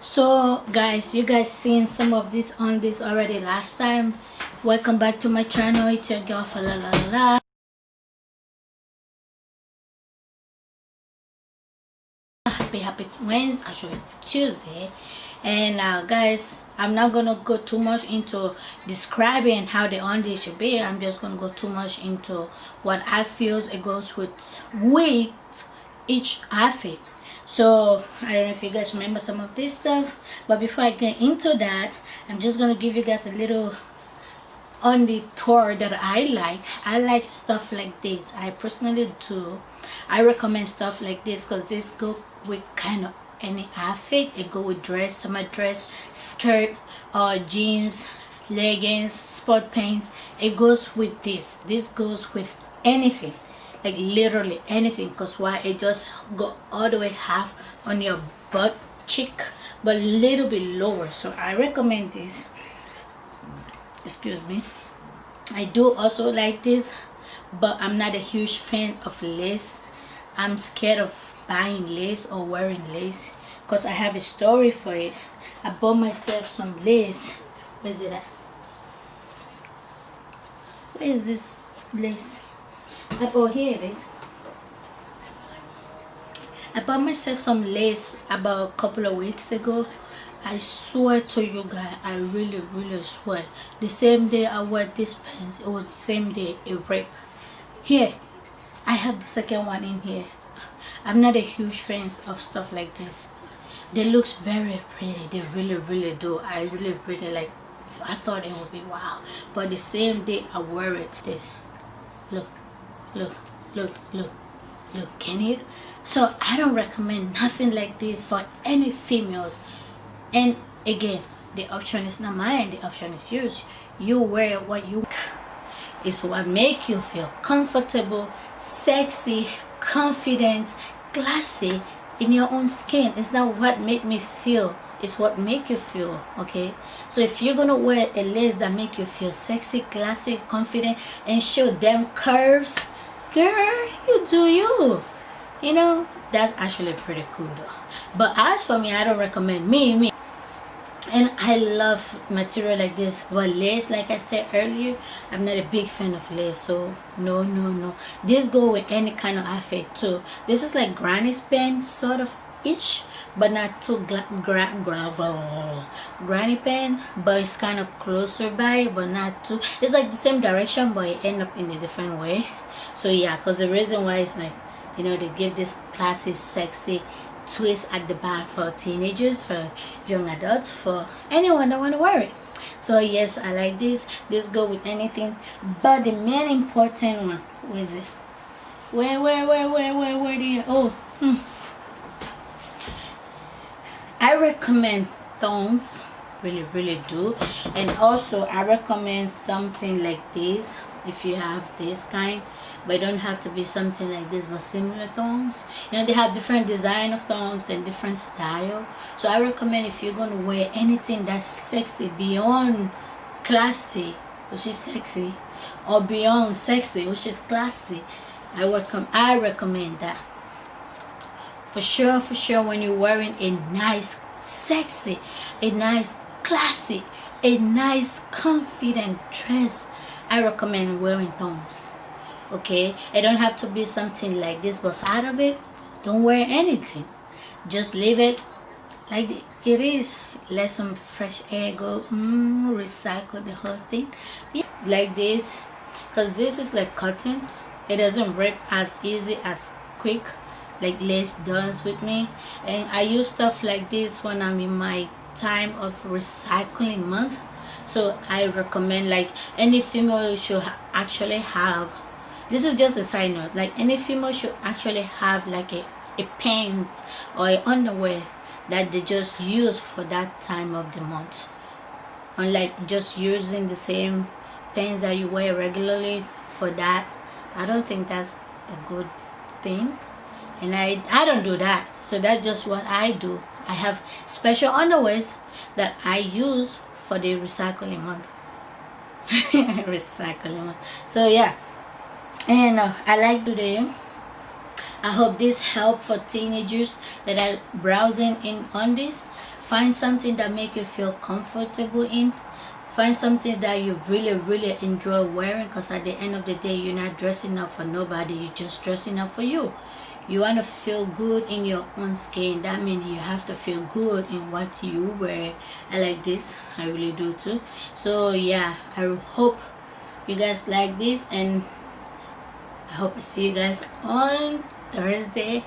So guys, you guys seen some of this on this already last time. Welcome back to my channel. It's your girl for la la la. Happy Wednesday, actually Tuesday. And guys, I'm not gonna go too much into describing how the undies should be. I'm just gonna go too much into what I feel it goes with each outfit. So I don't know if you guys remember some of this stuff, but before I get into that, I'm just gonna give you guys a little on the tour that I like stuff like this. I personally do. I recommend stuff like this because this go with kind of any outfit. It go with dress, summer dress, skirt, jeans, leggings, sport pants. It goes with this goes with anything, like literally anything, because why, it just go all the way half on your butt cheek but a little bit lower. So I recommend this. Excuse me. I do also like this, but I'm not a huge fan of lace. I'm scared of buying lace or wearing lace because I have a story for it. I bought myself some lace. Where's it at? Where is this lace? Here it is. I bought myself some lace about a couple of weeks ago. I swear to you guys, I really swear, the same day I wear this pants, it was the same day it ripped. Here, I have the second one in here. I'm not a huge fan of stuff like this. They look very pretty. They really do. I really like. I thought it would be wow, but the same day I wear it, this. Look, look, look. Can you? So I don't recommend nothing like this for any females. And again, the option is not mine. The option is yours. You wear what you. It's what make you feel comfortable, sexy, confident, classy in your own skin. It's not what make me feel, it's what make you feel. Okay, so if you're gonna wear a lace that make you feel sexy, classy, confident, and show them curves, girl, you do you. You know, that's actually pretty cool though. But as for me, I don't recommend me. And I love material like this, but lace, like I said earlier, I'm not a big fan of lace. So no, this go with any kind of outfit too. This is like granny span sort of ish, but not too granny pen, but it's kind of closer by, but not too. It's like the same direction, but it end up in a different way. So yeah, because the reason why is like, you know, they give this classy, sexy twist at the back for teenagers, for young adults, for anyone that want to wear it. So yes, I like this go with anything, but the main important one, where is it? Where do you, I recommend thongs, really do. And also I recommend something like this if you have this kind, but it don't have to be something like this, but similar thongs. You know, they have different design of thongs and different style. So I recommend if you're gonna wear anything that's sexy beyond classy, which is sexy, or beyond sexy, which is classy, I recommend that. For sure, when you're wearing a nice sexy, a nice classy, a nice confident dress, I recommend wearing thongs. Okay, it don't have to be something like this, but out of it, don't wear anything. Just leave it like it is. Let some fresh air go, recycle the whole thing. Yeah, like this, because this is like cotton. It doesn't rip as easy as quick like lace does with me. And I use stuff like this when I'm in my time of recycling month. So I recommend, like, any female should actually have, this is just a side note, like any female should actually have like a pant or a underwear that they just use for that time of the month, unlike just using the same pants that you wear regularly for that. I don't think that's a good thing, and I don't do that. So that's just what I do. I have special underwears that I use for the recycling month. Recycling month. So yeah, and I like today. I hope this helped for teenagers that are browsing in on this. find something that make you feel comfortable in. Find something that you really enjoy wearing, because at the end of the day, you're not dressing up for nobody, you're just dressing up for you. You want to feel good in your own skin. That means you have to feel good in what you wear. I like this, I really do too. So yeah, I hope you guys like this, and I hope to see you guys on Thursday.